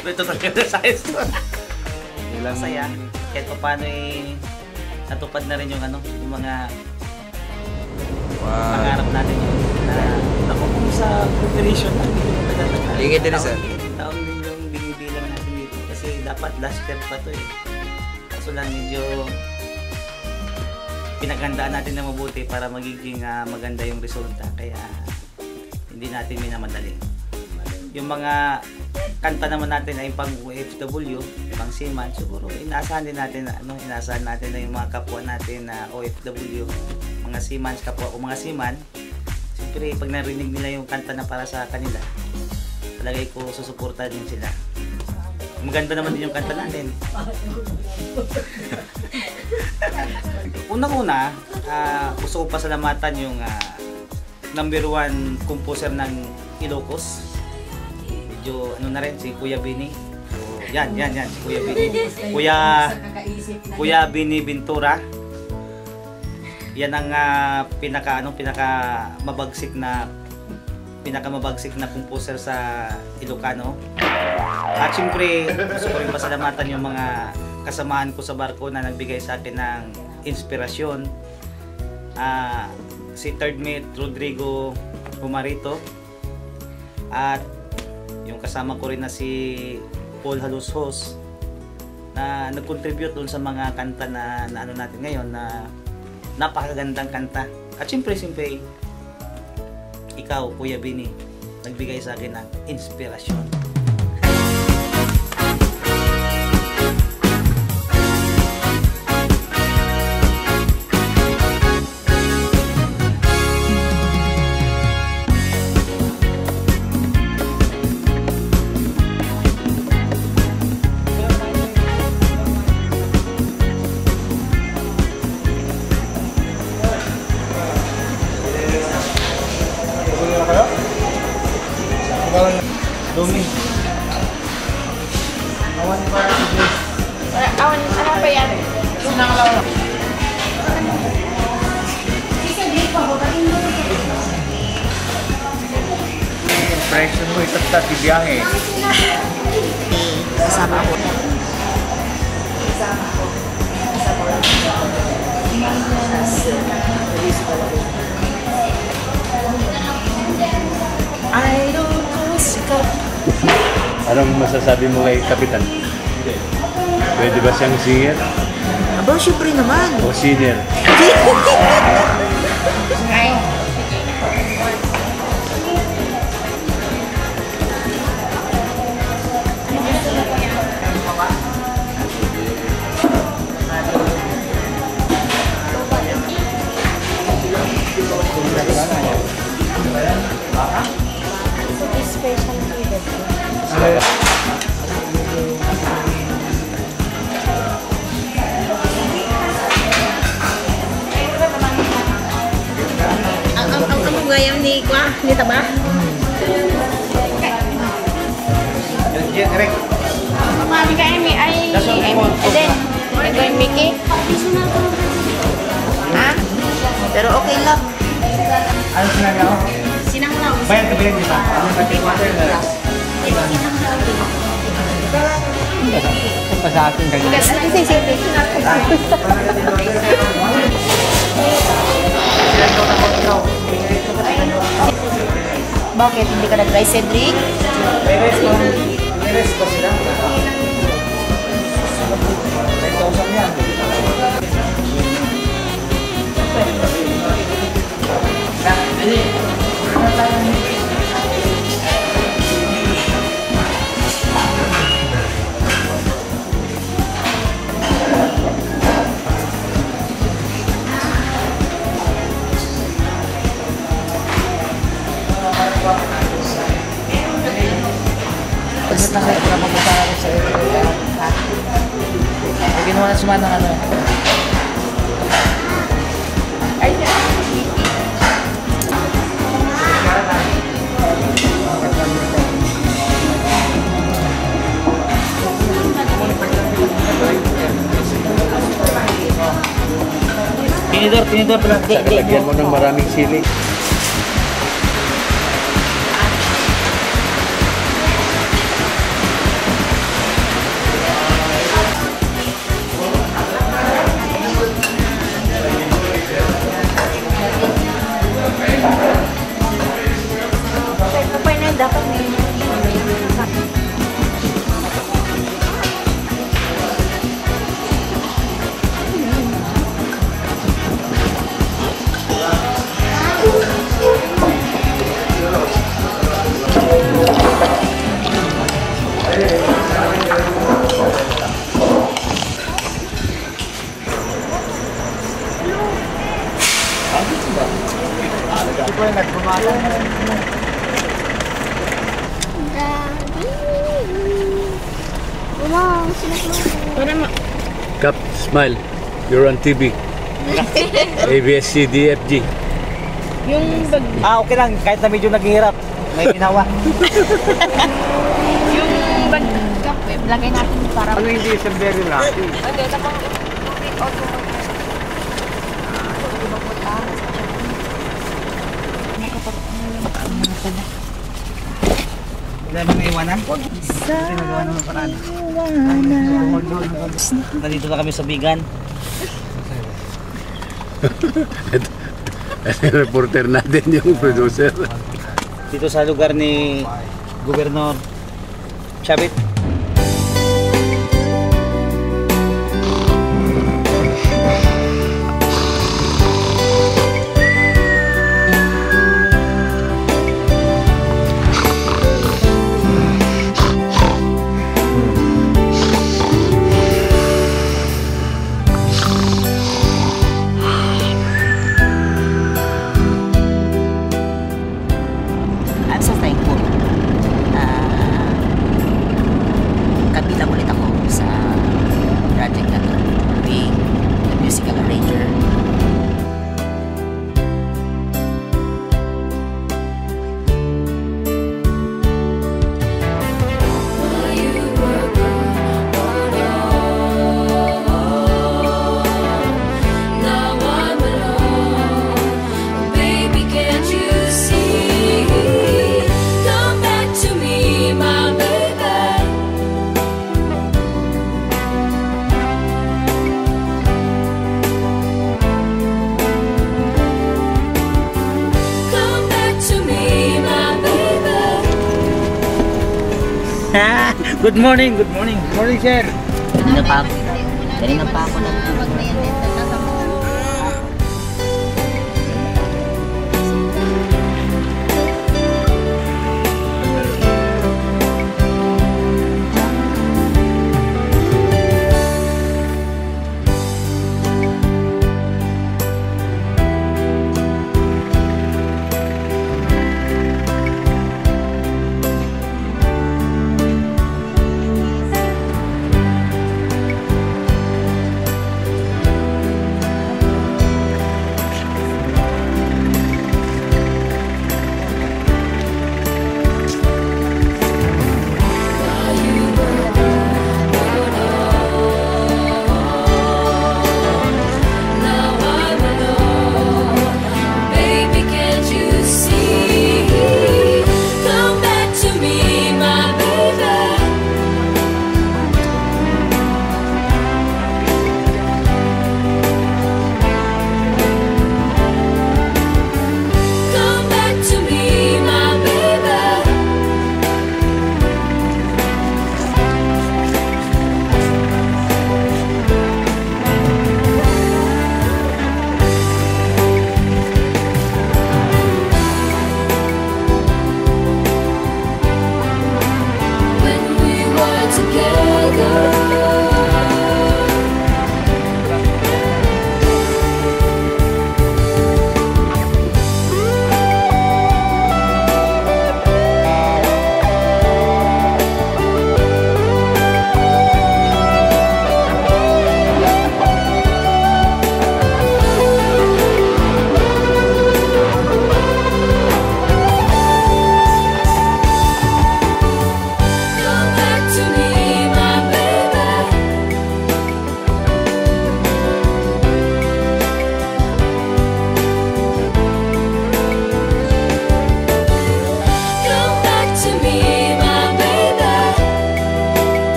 Ito talaga sa size to. Masaya. Kahit pa paano natupad na rin yung yung mga pangarap natin yun. Ako kung sa preparation lang, hindi ko magdadagdag. Lingit din sir. Taon din yung binibilang natin dito. Kasi dapat last year pa to Kaso lang medyo pinaghandaan natin na mabuti para magiging maganda yung resulta. Kaya hindi natin minamadali. Yung mga kanta naman natin ay pang OFW, pang seaman, siguro inaasahan din natin inaasahan natin na yung mga kapwa natin na OFW, mga seaman, kapwa o mga seaman, siyempre pag narinig nila yung kanta na para sa kanila, talagay ko susuportahan din sila. Maganda naman din yung kanta natin. Unang-una, gusto ko pasalamatan yung #1 composer ng Ilocos. Medyo na rin, si Kuya Bini. So, yan, si Kuya Bini. Kuya Bini Ventura. Yan ang pinaka mabagsik na composer sa Ilocano. At syempre, gusto ko rin pasalamatan yung mga kasamahan ko sa barko na nagbigay sa akin ng inspirasyon. Si third mate Rodrigo Humarito. At yung kasama ko rin na si Paul Halushos na nag-contribute doon sa mga kanta na natin ngayon na napakagandang kanta. At siyempre ikaw, Kuya Bini, nagbigay sa akin ng inspirasyon. Dumi. Awan ba? Awan, ano ba yan? Sinang lawa. Impression mo ito sa biyahe. Kasama ako. I don't know, sikat. Anong masasabi mo kay Kapitan? Pwede ba siyang singer? Aba, syempre naman. O senior? Special needed. Ang gayam ni Kwa, ni Taba? Direct. Mami ka Amy, ay Eden. Ito yung Mickey. Ha? Pero okay lang. Ano sinagaw? Sinanglaw. Bayan ka ba yun, di ba? Pa sa akin ganyan. Bakit? Hindi ka nag-try, Cedric? May rest ba sila? 5,000 yan. Pagkat na kayo, mapunta ako sa ito. May ginawa na sumana ng ano. Tinidor pala. Lagyan mo ng maraming sili. dapat may wow, para mo. Kap, smile. You're on TV. ABS-CBN-FG. Yung bag, Okay lang, kahit na medyo naghihirap. May ginawa. yung bag kape, lagay natin para Ano hindi isang very lucky? okay, tapos Wala bang iwanan? Kasi nagawa naman paraan. Nandito na kami sa Bigan. Reporter natin yung producer. Dito sa lugar ni Gobernador Chavit. I'm so thankful. Kabilang ulit ako sa project na to, being a musical arranger. Now I'm alone, baby, can't you see? Come back to me, my baby. Come back to me, my baby. Good morning, good morning. Good morning, sir. Kanina pa ako nag-book.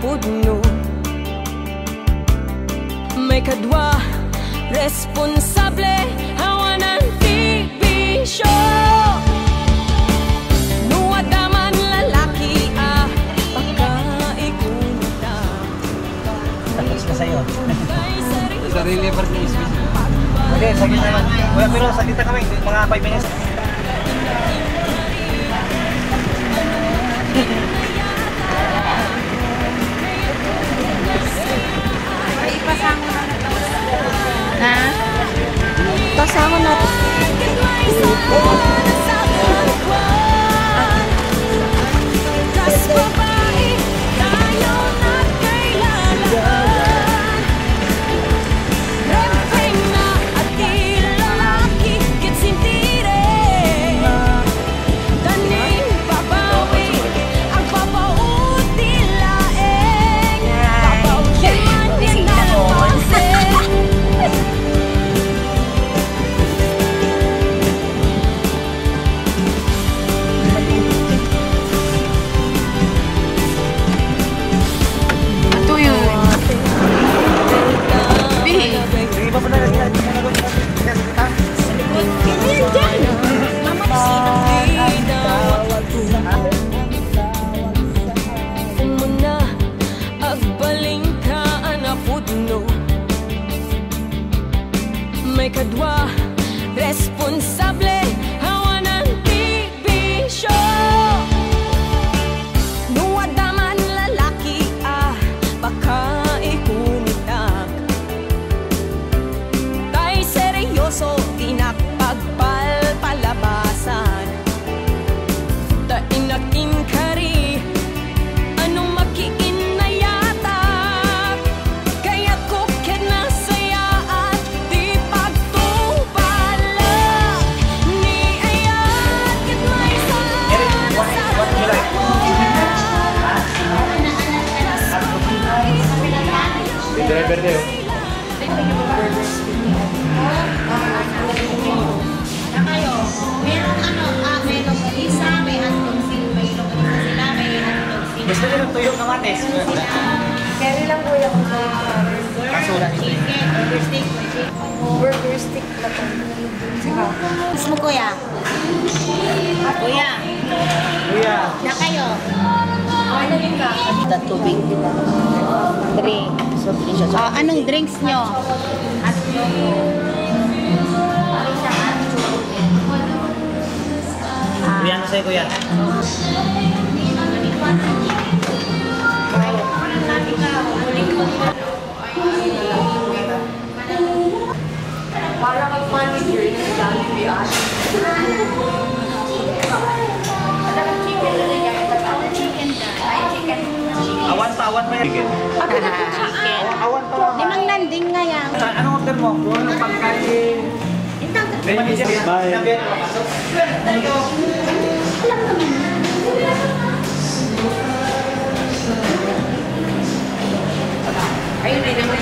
pudno. May kadwa responsable hawa ng TV show. Nuwadaman lalaki baka ikunita. Tapos na sa'yo. Sarili pa rin isip. Okay, saglit naman. Kuya, pero saglit na kami. Mga 5 minutes. Ha? Pasama na. May kadwa responsable hawa ng TV show. Nuwadaman lalaki baka ikunita. Tay seryoso tinakpagpalpalabasan. Ta inakin kari anong makiin na yata. Kaya kukid na saya at di pagtubala. Ni ayat kit may sana May driver tayo. Gusto nyo ng tuyong kamates? Carry lang kuya kung sa'yo. Kasura. Burger stick na to. Sige. Gusto mo, kuya? Kuya, Kuya. na kayo. Ano din ka? Ito tubig. Drink. Anong drinks nyo? Kuya, ano sa'yo kuya? Para mag-manager ng Jollibee at chicken na niya. Chicken na. Ay, chicken. Awan pa yan. Awan pa lang. Limang landing nga yan. Anong order mo? Anong pagkain? Bye. Ayun na naman.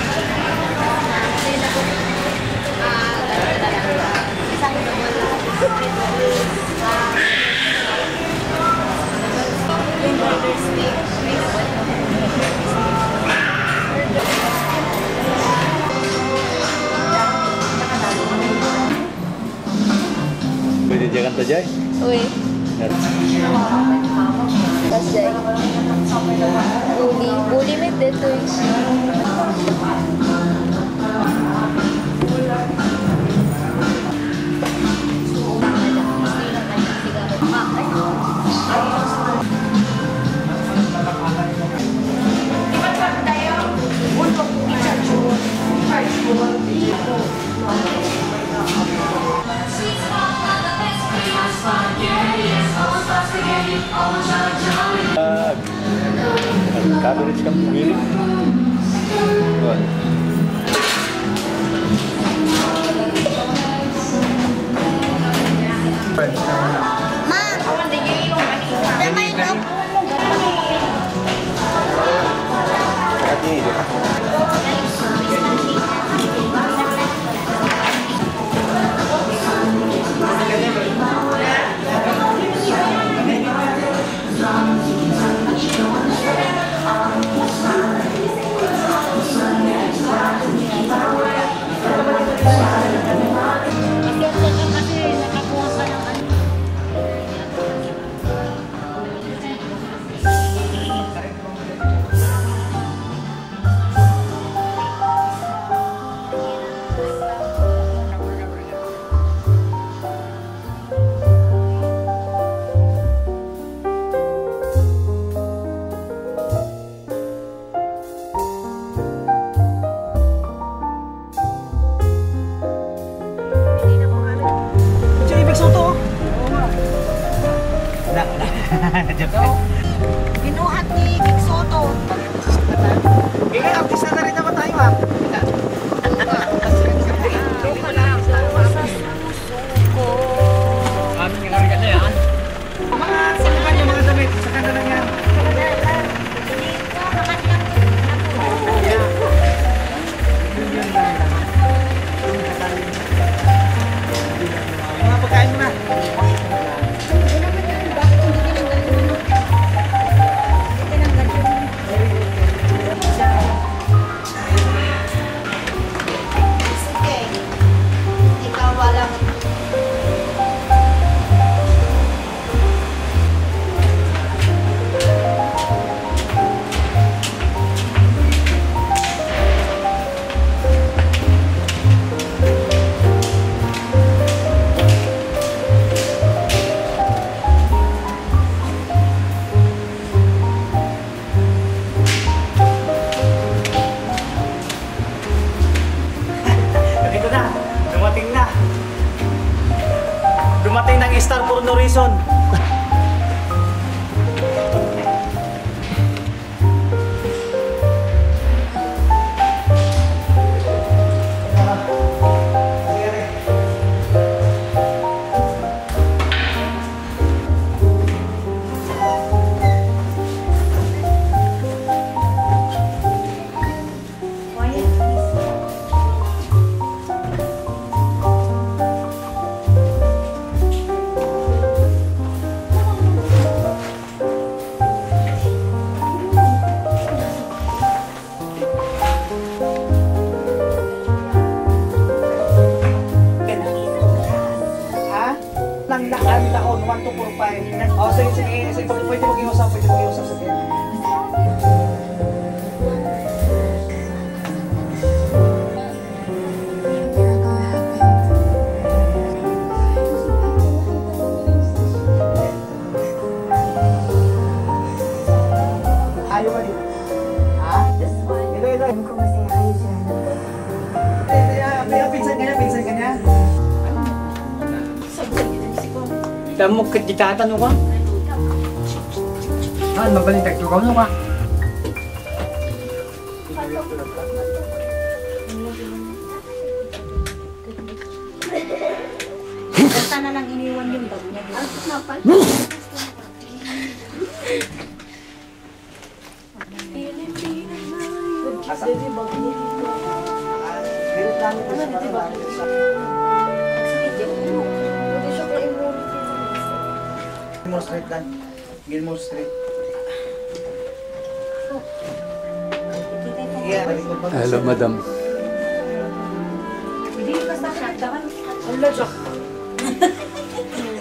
Pwede dyan kanta dyan. Uy. Tapos dyan. Buli mit dito eh. Cabbage kang pumili. Good. Ma! Damay ko. Ayaw ka dito. Ha? Ito. Alam ko masaya kayo dyan. Pinsan ka niya. Tamo kita tanong ka? Ah, mabalitak ko ano ka? Basta na lang iniwan yung bag niya. Gilmore Street dan. Gilmore Street. Hello, madam.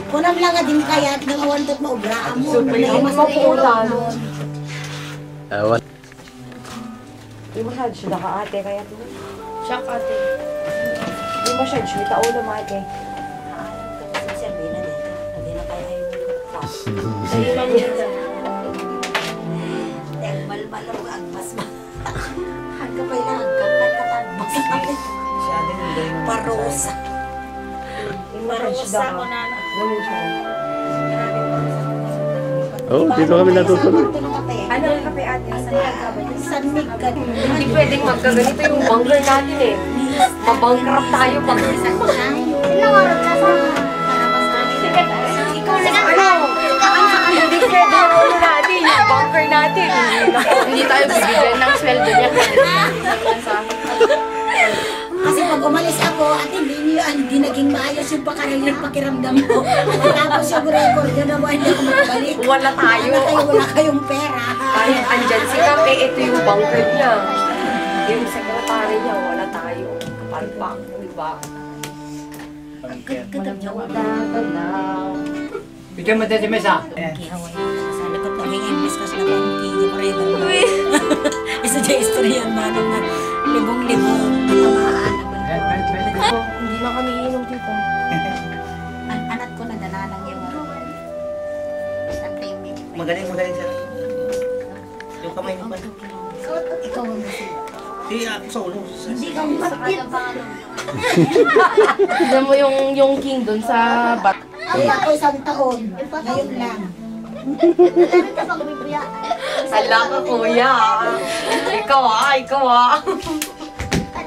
Kunam lang nga din kaya at nangawantot mo ubraan mo. Awan. Di masyad siya naka ate kaya to. Siya ate. Di masyad siya taulo mo ate. Sa'yo lang yan. Malmal ang agmas mo. Hangga pa ilang agmas. Parosa. Parosa ko na. Oh, dito kami natutuloy. Ano yung kape ate? Sanmig ka. Hindi pwedeng magkaganito yung bunker natin eh. Mabankrupt tayo pag isang Ilang oras ka sa ikaw na hindi pwede yung ulo natin, yung bunker natin. Hindi tayo bibigyan ng sweldo niya. Kasi pag umalis ako at hindi naging maayos yung pakiramdam ko. Tapos yung record yun na hindi ako makabalik. Wala tayo. Wala kayong pera. Kahit andyan si Kape, ito yung bunker niya. Yung sekretary niya, wala tayo. Kapalpak, diba? Bigyan mo tayo mesa. Sa likod ng English kasi na pang kigi pareda. Isa dyan istoryan manong na libong-libong natamaan. Hindi na kami iinom dito. Anak ko na danalang yung Sunday meeting. Magaling sir. Yung kamay mo pa. Ikaw ang masaya. Di ako sa ulo. Hindi ka bakit. Tignan mo yung king doon sa bat. Ay, ako isang taon. Ngayon lang. Hala ka kuya. Ikaw ah.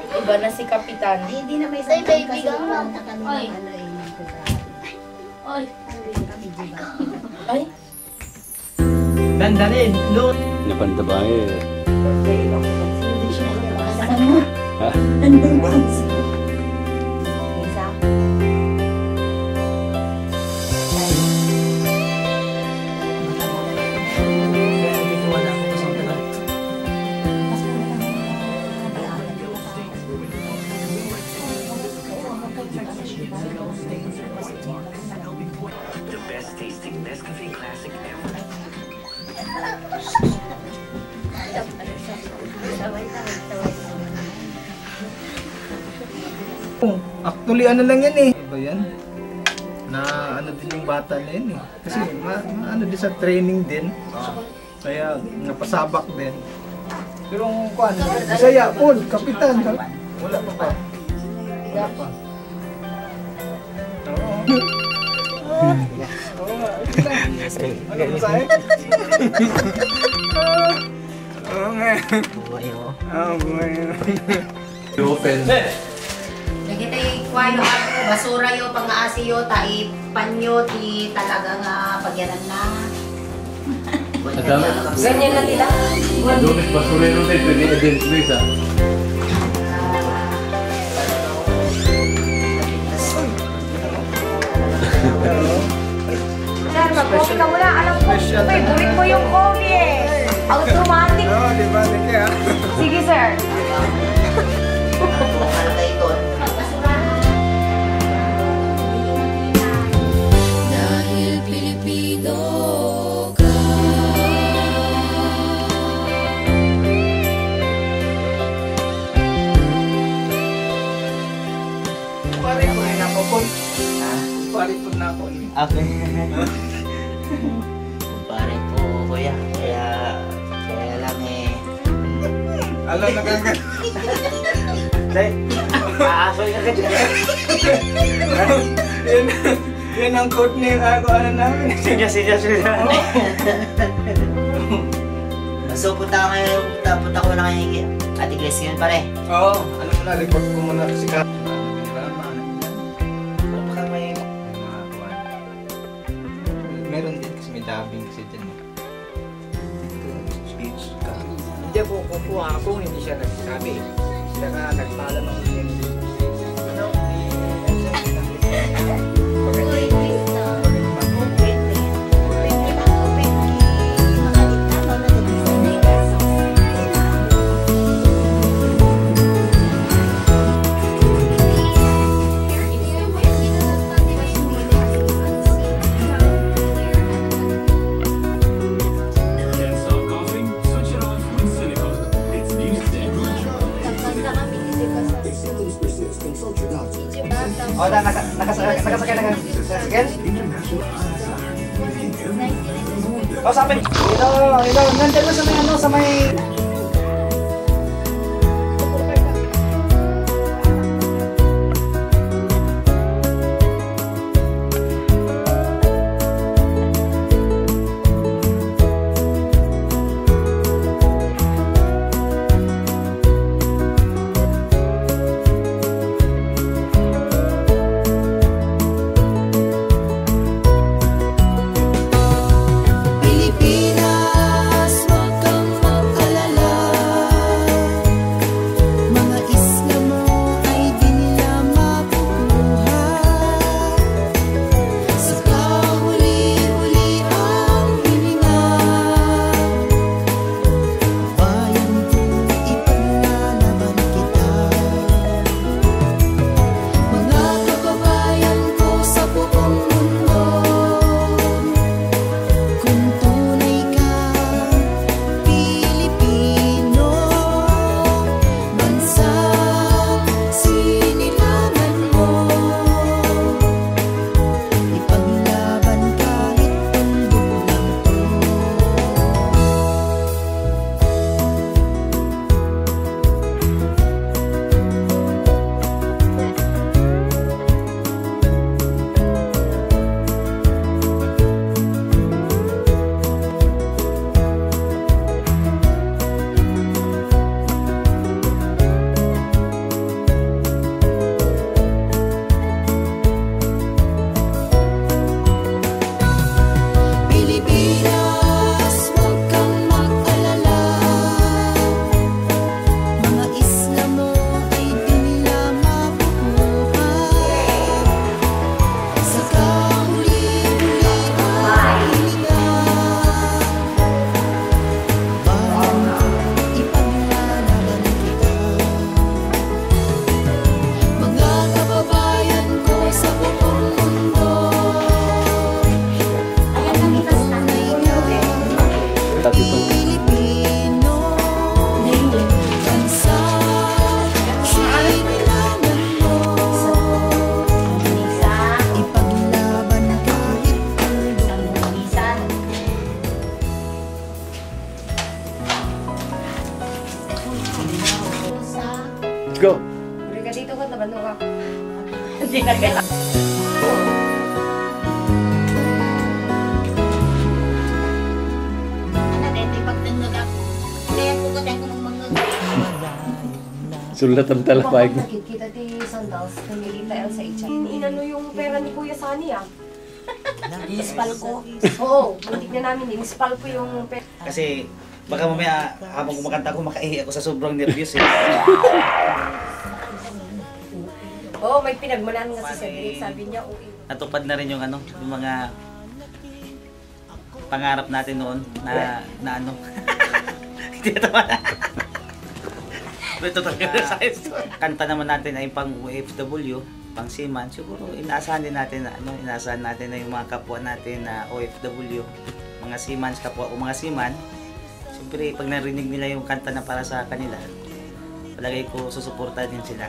Iba na si Kapitan. Ay, hindi na may isang taon kasi pumunta kami ng ano eh. Ay. Dandanin, no. Napantabahe. Ha? Actually, ano lang yan eh. Iba yan? Na ano din yung bata na yan eh. Kasi ano din sa training din. Kaya napasabak din. Pero kung kuan, Bisaya, Paul, Kapitan. Wala pa pa. Wala pa. Oo. Ano ba sa'yo? Oo nga. Oo, buhay mo. Open. Nagita kwayo ako, basura yo, pang-aasi yo, tai panyo, ti talaga nga pagyanan na. Madami. Ganyan na nila. Lunes, basura yung lunes. Pwede event Luis ah. Sir, mag-coffee ka muna. Alam ko, favorite mo yung coffee eh. Automatic. Oo, di ba? Kaya. Sige, sir. Dahil Pilipino ka. Pare ko na ako po. Pare ko na ako. Okay. Pare ko, kuya. Kaya Alam, nagkagat. Dahil, aasoy ka dyan. Yun ang code ni ano namin. Sinya. So punta ko na kay Ate Grace yun pare. Oo, alam mo na, report ko muna si Kat. Baka may... Meron din kasi may dubbing kasi dyan. Speech ka. Hindi ako kukuha ako, hindi siya nagsabi. Sila ka nagpaalam ako din. Ano? O, nakasakay na sasakyan? O, sabi. Ito, nandun mo sa may ano, sa may... Go! Uri ka dito ko, nabando ka. Hindi na kailangan. Sulat ang talapay. Nakikita ti sandals, kumilita el sa HR. Inano yung pera ni Kuya Sani ah. Ispal ko. Oo, muntik na namin, inispal ko yung pera. Kasi baka mamaya habang kumakanta ako makaihi ako sa sobrang nervyos eh. Oo, may pinagmalaan nga si Cedric, sabi niya, uwi. Natupad na rin yung ano, yung mga pangarap natin noon na ano. Hindi na tama na. Ito talaga sa kanta naman natin ay pang OFW, pang seaman. Siguro inaasahan din natin na ano, inaasahan natin na yung mga kapwa natin na OFW, mga seaman, kapwa o mga seaman. Siyempre, pag narinig nila yung kanta na para sa kanila, palagay ko susuporta din sila.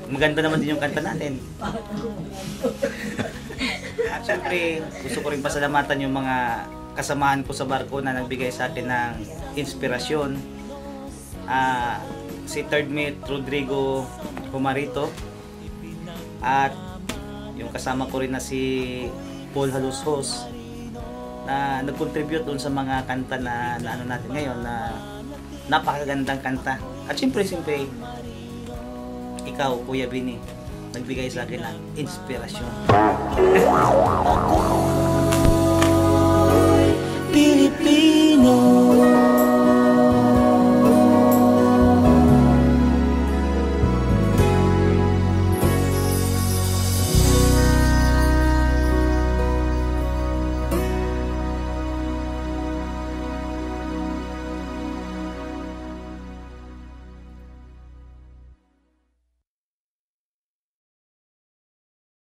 Maganda naman din yung kanta natin. At siyempre, gusto ko rin pasalamatan yung mga kasamahan ko sa barko na nagbigay sa akin ng inspirasyon. si Third Mate Rodrigo Humarito, at yung kasama ko rin na si Paul Halushos na nag-contribute doon sa mga kanta na ano natin ngayon, na napakagandang kanta. At siyempre ikaw, Kuya Bini, nagbigay sa akin ng inspirasyon.